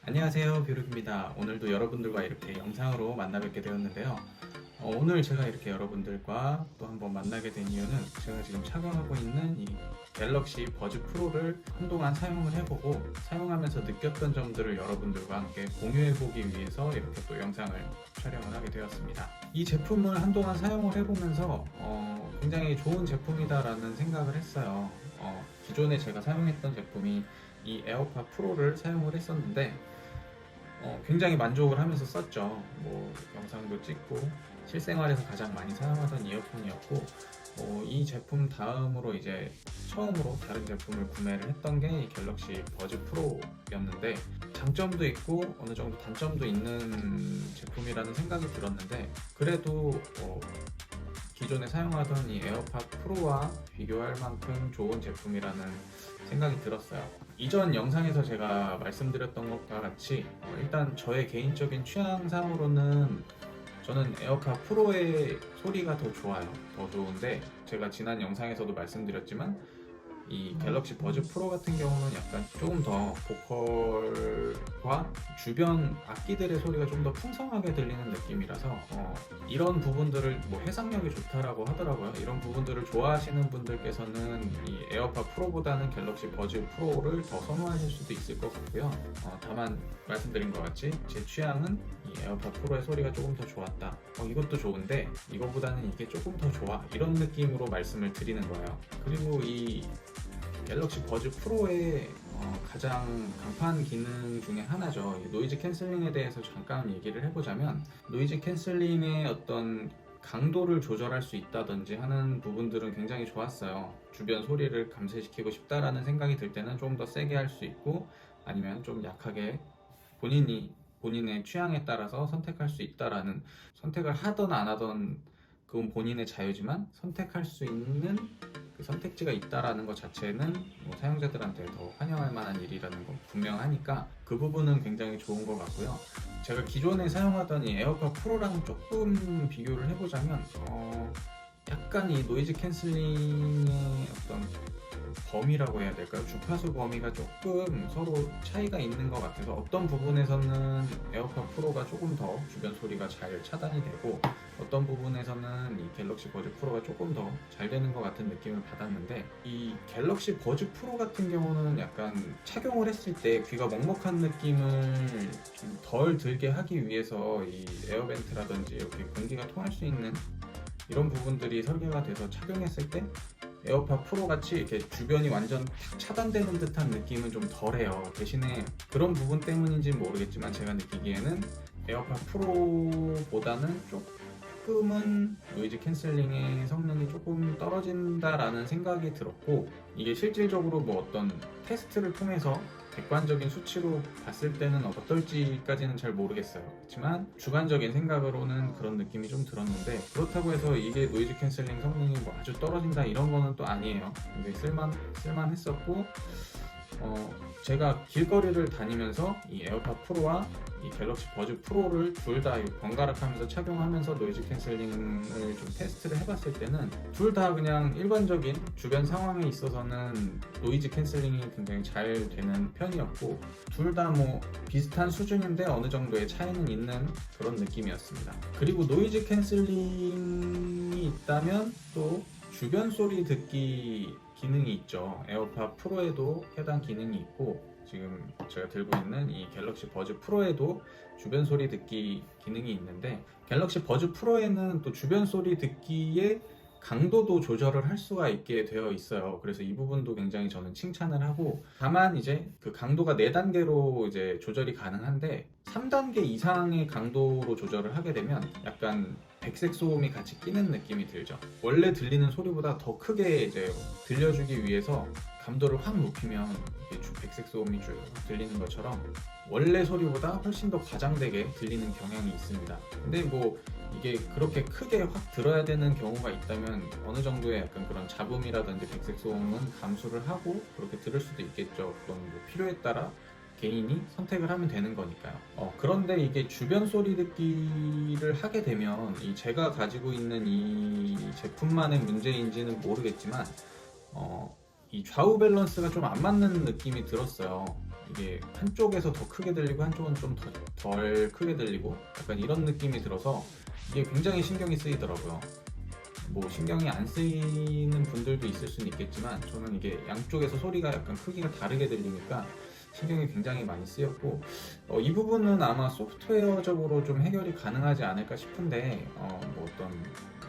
안녕하세요, 뷰룩입니다. 오늘도 여러분들과 이렇게 영상으로 만나 뵙게 되었는데요. 오늘 제가 이렇게 여러분들과 또 한번 만나게 된 이유는 제가 지금 착용하고 있는 이 갤럭시 버즈 프로를 한동안 사용을 해보고 사용하면서 느꼈던 점들을 여러분들과 함께 공유해보기 위해서 이렇게 또 영상을 촬영을 하게 되었습니다. 이 제품을 한동안 사용을 해보면서 굉장히 좋은 제품이다라는 생각을 했어요. 기존에 제가 사용했던 제품이 이 에어팟 프로를 사용을 했었는데 굉장히 만족을 하면서 썼죠. 뭐 영상도 찍고 실생활에서 가장 많이 사용하던 이어폰이었고, 이 제품 다음으로 이제 처음으로 다른 제품을 구매를 했던 게 이 갤럭시 버즈 프로였는데, 장점도 있고 어느 정도 단점도 있는 제품이라는 생각이 들었는데, 그래도 기존에 사용하던 이 에어팟 프로와 비교할 만큼 좋은 제품이라는 생각이 들었어요. 이전 영상에서 제가 말씀드렸던 것과 같이 일단 저의 개인적인 취향상으로는 저는 에어팟 프로의 소리가 더 좋아요. 더 좋은데, 제가 지난 영상에서도 말씀드렸지만 이 갤럭시 버즈 프로 같은 경우는 약간 조금 더 보컬과 주변 악기들의 소리가 좀 더 풍성하게 들리는 느낌이라서 이런 부분들을 뭐 해상력이 좋다라고 하더라고요. 이런 부분들을 좋아하시는 분들께서는 이 에어팟 프로보다는 갤럭시 버즈 프로를 더 선호하실 수도 있을 것 같고요. 다만 말씀드린 것 같이 제 취향은 이 에어팟 프로의 소리가 조금 더 좋았다. 이것도 좋은데 이거보다는 이게 조금 더 좋아. 이런 느낌으로 말씀을 드리는 거예요. 그리고 이 갤럭시 버즈 프로의 가장 강판 기능 중에 하나죠. 노이즈 캔슬링에 대해서 잠깐 얘기를 해보자면, 노이즈 캔슬링의 어떤 강도를 조절할 수 있다든지 하는 부분들은 굉장히 좋았어요. 주변 소리를 감쇄시키고 싶다라는 생각이 들 때는 좀 더 세게 할 수 있고, 아니면 좀 약하게 본인의 취향에 따라서 선택할 수 있다라는, 선택을 하던 안 하던 그건 본인의 자유지만 선택할 수 있는 그 선택지가 있다라는 것 자체는 사용자들한테 더 환영할 만한 일이라는 건 분명하니까 그 부분은 굉장히 좋은 것 같고요. 제가 기존에 사용하던 이 에어팟 프로랑 조금 비교를 해보자면 약간 이 노이즈 캔슬링의 어떤 범위라고 해야 될까요? 주파수 범위가 조금 서로 차이가 있는 것 같아서 어떤 부분에서는 에어팟 프로가 조금 더 주변 소리가 잘 차단이 되고, 어떤 부분에서는 이 갤럭시 버즈 프로가 조금 더 잘 되는 것 같은 느낌을 받았는데, 이 갤럭시 버즈 프로 같은 경우는 약간 착용을 했을 때 귀가 먹먹한 느낌을 좀 덜 들게 하기 위해서 이 에어벤트라든지 이렇게 공기가 통할 수 있는 이런 부분들이 설계가 돼서 착용했을 때 에어팟 프로 같이 이렇게 주변이 완전 차단되는 듯한 느낌은 좀 덜해요. 대신에 그런 부분 때문인지는 모르겠지만 제가 느끼기에는 에어팟 프로보다는 조금은 노이즈 캔슬링의 성능이 조금 떨어진다라는 생각이 들었고, 이게 실질적으로 뭐 어떤 테스트를 통해서 객관적인 수치로 봤을 때는 어떨지까지는 잘 모르겠어요. 그렇지만 주관적인 생각으로는 그런 느낌이 좀 들었는데, 그렇다고 해서 이게 노이즈 캔슬링 성능이 뭐 아주 떨어진다 이런 거는 또 아니에요. 굉장히 쓸만했었고, 제가 길거리를 다니면서 이 에어팟 프로와 이 갤럭시 버즈 프로를 둘 다 번갈아가면서 착용하면서 노이즈 캔슬링을 좀 테스트를 해봤을 때는 둘 다 그냥 일반적인 주변 상황에 있어서는 노이즈 캔슬링이 굉장히 잘 되는 편이었고, 둘 다 뭐 비슷한 수준인데 어느 정도의 차이는 있는 그런 느낌이었습니다. 그리고 노이즈 캔슬링이 있다면 또 주변 소리 듣기 기능이 있죠. 에어팟 프로에도 해당 기능이 있고, 지금 제가 들고 있는 이 갤럭시 버즈 프로에도 주변 소리 듣기 기능이 있는데, 갤럭시 버즈 프로에는 또 주변 소리 듣기의 강도도 조절을 할 수가 있게 되어 있어요. 그래서 이 부분도 굉장히 저는 칭찬을 하고, 다만 이제 그 강도가 4단계로 이제 조절이 가능한데 3단계 이상의 강도로 조절을 하게 되면 약간 백색 소음이 같이 끼는 느낌이 들죠. 원래 들리는 소리보다 더 크게 이제 들려주기 위해서 감도를 확 높이면 백색 소음이 쭉 들리는 것처럼 원래 소리보다 훨씬 더 과장되게 들리는 경향이 있습니다. 근데 뭐 이게 그렇게 크게 확 들어야 되는 경우가 있다면 어느 정도의 약간 그런 잡음이라든지 백색 소음은 감수를 하고 그렇게 들을 수도 있겠죠. 그건 뭐 필요에 따라 개인이 선택을 하면 되는 거니까요. 그런데 이게 주변 소리 듣기를 하게 되면 제가 가지고 있는 이 제품만의 문제인지는 모르겠지만 이 좌우 밸런스가 좀 안 맞는 느낌이 들었어요. 이게 한쪽에서 더 크게 들리고 한쪽은 좀 덜 크게 들리고 약간 이런 느낌이 들어서 이게 굉장히 신경이 쓰이더라고요. 뭐 신경이 안 쓰이는 분들도 있을 수는 있겠지만 저는 이게 양쪽에서 소리가 약간 크기가 다르게 들리니까 신경이 굉장히 많이 쓰였고 이 부분은 아마 소프트웨어적으로 좀 해결이 가능하지 않을까 싶은데 뭐 어떤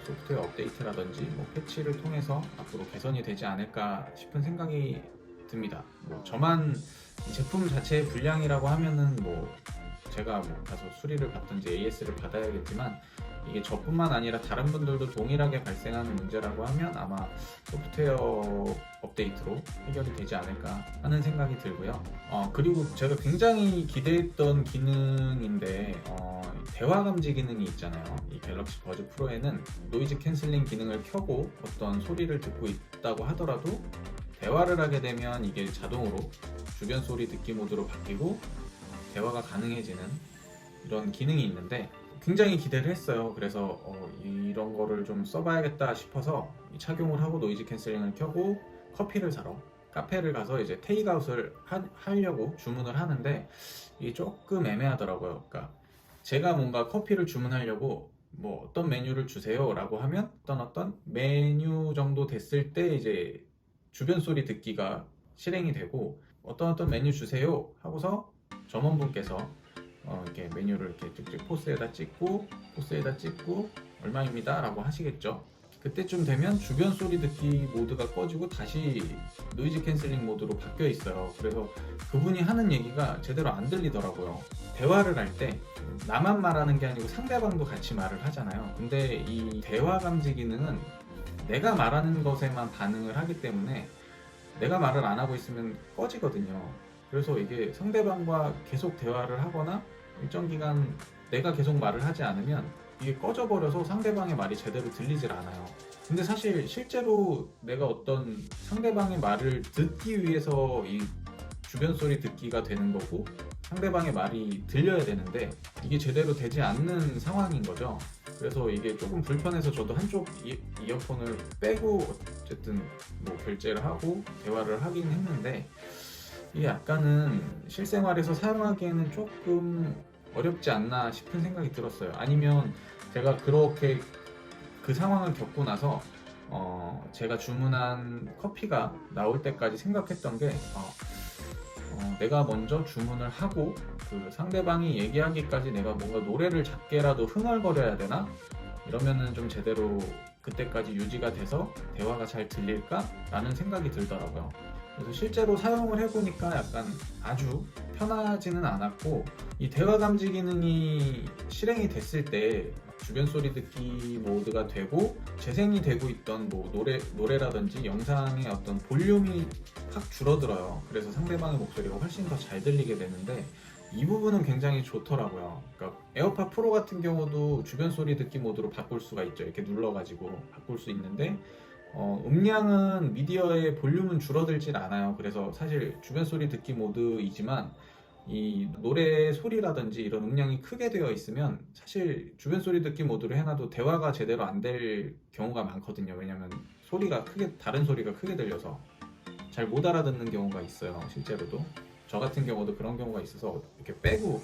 소프트웨어 업데이트라든지 뭐 패치를 통해서 앞으로 개선이 되지 않을까 싶은 생각이 듭니다. 뭐 저만 이 제품 자체의 불량이라고 하면은 뭐 제가 뭐 가서 수리를 받든지 AS를 받아야겠지만 이게 저뿐만 아니라 다른 분들도 동일하게 발생하는 문제라고 하면 아마 소프트웨어 업데이트로 해결이 되지 않을까 하는 생각이 들고요. 그리고 제가 굉장히 기대했던 기능인데 대화 감지 기능이 있잖아요. 이 갤럭시 버즈 프로에는 노이즈 캔슬링 기능을 켜고 어떤 소리를 듣고 있다고 하더라도 대화를 하게 되면 이게 자동으로 주변 소리 듣기 모드로 바뀌고 대화가 가능해지는 이런 기능이 있는데 굉장히 기대를 했어요. 그래서 이런 거를 좀 써봐야겠다 싶어서 착용을 하고 노이즈 캔슬링을 켜고 커피를 사러 카페를 가서 이제 테이크아웃을 하려고 주문을 하는데 이게 조금 애매하더라고요. 그러니까 제가 뭔가 커피를 주문하려고 뭐 어떤 메뉴를 주세요 라고 하면 어떤 메뉴 정도 됐을 때 이제 주변 소리 듣기가 실행이 되고 어떤 메뉴 주세요 하고서 점원분께서 이렇게 메뉴를 이렇게 쭉쭉 포스에다 찍고 얼마입니다 라고 하시겠죠. 그때쯤 되면 주변 소리 듣기 모드가 꺼지고 다시 노이즈 캔슬링 모드로 바뀌어 있어요. 그래서 그분이 하는 얘기가 제대로 안 들리더라고요. 대화를 할 때 나만 말하는 게 아니고 상대방도 같이 말을 하잖아요. 근데 이 대화 감지 기능은 내가 말하는 것에만 반응을 하기 때문에 내가 말을 안 하고 있으면 꺼지거든요. 그래서 이게 상대방과 계속 대화를 하거나 일정 기간 내가 계속 말을 하지 않으면 이게 꺼져버려서 상대방의 말이 제대로 들리질 않아요. 근데 사실 실제로 내가 어떤 상대방의 말을 듣기 위해서 이 주변 소리 듣기가 되는 거고 상대방의 말이 들려야 되는데 이게 제대로 되지 않는 상황인 거죠. 그래서 이게 조금 불편해서 저도 한쪽 이어폰을 빼고 어쨌든 뭐 결제를 하고 대화를 하긴 했는데 이게 약간은 실생활에서 사용하기에는 조금 어렵지 않나 싶은 생각이 들었어요. 아니면 제가 그렇게 그 상황을 겪고 나서 제가 주문한 커피가 나올 때까지 생각했던 게 내가 먼저 주문을 하고 그 상대방이 얘기하기까지 내가 뭔가 노래를 작게라도 흥얼거려야 되나? 이러면은 좀 제대로 그때까지 유지가 돼서 대화가 잘 들릴까? 라는 생각이 들더라고요. 그래서 실제로 사용을 해보니까 약간 아주 편하지는 않았고 이 대화 감지 기능이 실행이 됐을 때 주변 소리 듣기 모드가 되고 재생이 되고 있던 뭐 노래라든지 영상의 어떤 볼륨이 확 줄어들어요. 그래서 상대방의 목소리가 훨씬 더 잘 들리게 되는데 이 부분은 굉장히 좋더라고요. 그러니까 에어팟 프로 같은 경우도 주변 소리 듣기 모드로 바꿀 수가 있죠. 이렇게 눌러가지고 바꿀 수 있는데 음량은 미디어의 볼륨은 줄어들질 않아요. 그래서 사실 주변 소리 듣기 모드이지만 이 노래 소리라든지 이런 음량이 크게 되어 있으면 사실 주변 소리 듣기 모드로 해놔도 대화가 제대로 안 될 경우가 많거든요. 왜냐면 다른 소리가 크게 들려서 잘 못 알아듣는 경우가 있어요. 실제로도 저 같은 경우도 그런 경우가 있어서 이렇게 빼고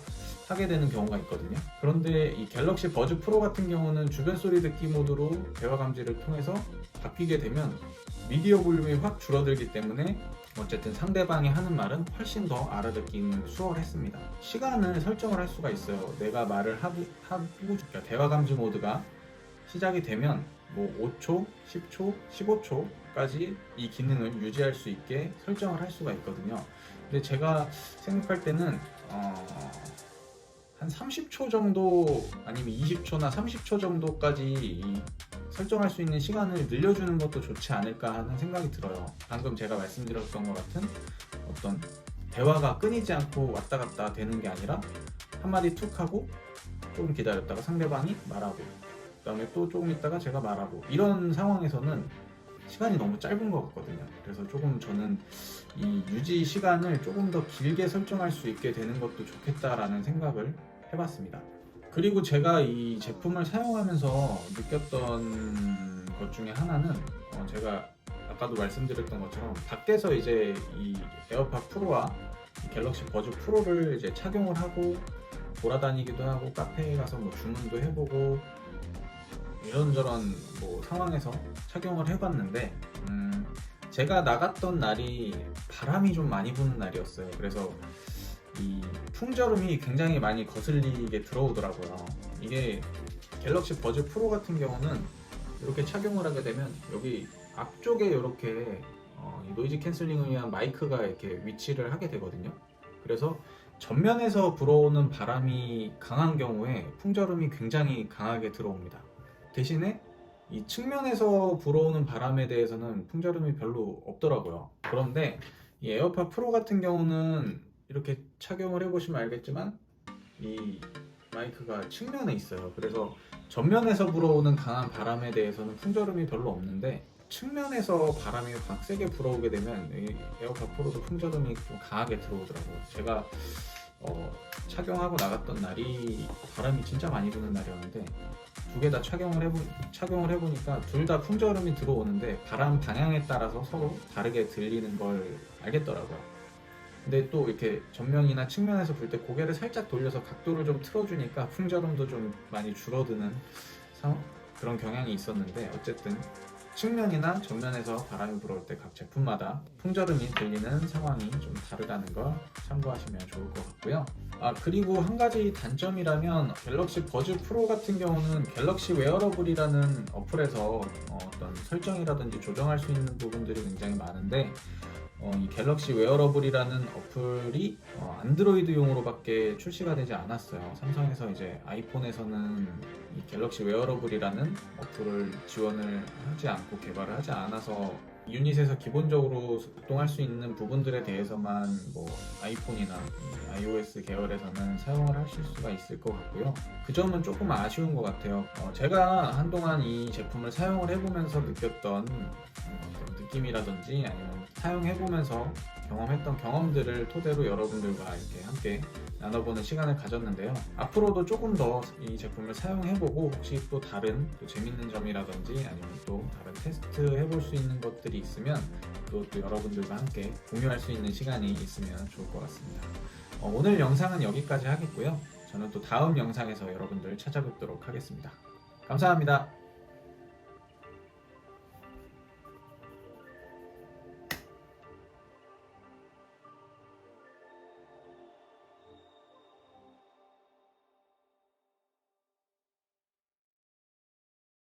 하게 되는 경우가 있거든요. 그런데 이 갤럭시 버즈 프로 같은 경우는 주변 소리 듣기 모드로 대화 감지를 통해서 바뀌게 되면 미디어 볼륨이 확 줄어들기 때문에 어쨌든 상대방이 하는 말은 훨씬 더 알아듣기는 수월했습니다. 시간을 설정을 할 수가 있어요. 내가 말을 하고 그러니까 대화 감지 모드가 시작이 되면 뭐 5초, 10초, 15초까지 이 기능을 유지할 수 있게 설정을 할 수가 있거든요. 근데 제가 생각할 때는 한 30초 정도 아니면 20초나 30초 정도까지 설정할 수 있는 시간을 늘려주는 것도 좋지 않을까 하는 생각이 들어요. 방금 제가 말씀드렸던 것 같은 어떤 대화가 끊이지 않고 왔다 갔다 되는 게 아니라 한마디 툭 하고 조금 기다렸다가 상대방이 말하고 그 다음에 또 조금 있다가 제가 말하고 이런 상황에서는 시간이 너무 짧은 것 같거든요. 그래서 조금 저는 이 유지 시간을 조금 더 길게 설정할 수 있게 되는 것도 좋겠다라는 생각을 해봤습니다. 그리고 제가 이 제품을 사용하면서 느꼈던 것 중에 하나는 제가 아까도 말씀드렸던 것처럼 밖에서 이제 이 에어팟 프로와 이 갤럭시 버즈 프로를 이제 착용을 하고 돌아다니기도 하고 카페에 가서 뭐 주문도 해보고 이런저런 뭐 상황에서 착용을 해봤는데 제가 나갔던 날이 바람이 좀 많이 부는 날이었어요. 그래서 이 풍절음이 굉장히 많이 거슬리게 들어오더라고요. 이게 갤럭시 버즈 프로 같은 경우는 이렇게 착용을 하게 되면 여기 앞쪽에 이렇게 이 노이즈 캔슬링을 위한 마이크가 이렇게 위치를 하게 되거든요. 그래서 전면에서 불어오는 바람이 강한 경우에 풍절음이 굉장히 강하게 들어옵니다. 대신에 이 측면에서 불어오는 바람에 대해서는 풍절음이 별로 없더라고요. 그런데 이 에어팟 프로 같은 경우는 이렇게 착용을 해보시면 알겠지만 이 마이크가 측면에 있어요. 그래서 전면에서 불어오는 강한 바람에 대해서는 풍절음이 별로 없는데 측면에서 바람이 확 세게 불어오게 되면 이 에어팟 프로도 풍절음이 좀 강하게 들어오더라고요. 제가 착용하고 나갔던 날이 바람이 진짜 많이 부는 날이었는데 두 개 다 착용을 해보니까 둘 다 풍절음이 들어오는데 바람 방향에 따라서 서로 다르게 들리는 걸 알겠더라고요. 근데 또 이렇게 전면이나 측면에서 불 때 고개를 살짝 돌려서 각도를 좀 틀어주니까 풍절음도 좀 많이 줄어드는 그런 경향이 있었는데 어쨌든 측면이나 전면에서 바람이 불어올 때 각 제품마다 풍절음이 들리는 상황이 좀 다르다는 걸 참고하시면 좋을 것 같고요. 그리고 한 가지 단점이라면 갤럭시 버즈 프로 같은 경우는 갤럭시 웨어러블이라는 어플에서 어떤 설정이라든지 조정할 수 있는 부분들이 굉장히 많은데 이 갤럭시 웨어러블이라는 어플이 안드로이드용으로밖에 출시가 되지 않았어요. 삼성에서 이제 아이폰에서는 이 갤럭시 웨어러블이라는 어플을 지원을 하지 않고 개발을 하지 않아서 유닛에서 기본적으로 작동할 수 있는 부분들에 대해서만 뭐 아이폰이나 iOS 계열에서는 사용을 하실 수가 있을 것 같고요. 그 점은 조금 아쉬운 것 같아요. 제가 한동안 이 제품을 사용을 해보면서 느꼈던 어떤 느낌이라든지 아니면 사용해보면서 경험했던 경험들을 토대로 여러분들과 이렇게 함께 나눠보는 시간을 가졌는데요. 앞으로도 조금 더 이 제품을 사용해보고 혹시 또 다른 또 재밌는 점이라든지 아니면 또 다른 테스트 해볼 수 있는 것들이 있으면 또 여러분들과 함께 공유할 수 있는 시간이 있으면 좋을 것 같습니다. 오늘 영상은 여기까지 하겠고요. 저는 또 다음 영상에서 여러분들 찾아뵙도록 하겠습니다. 감사합니다.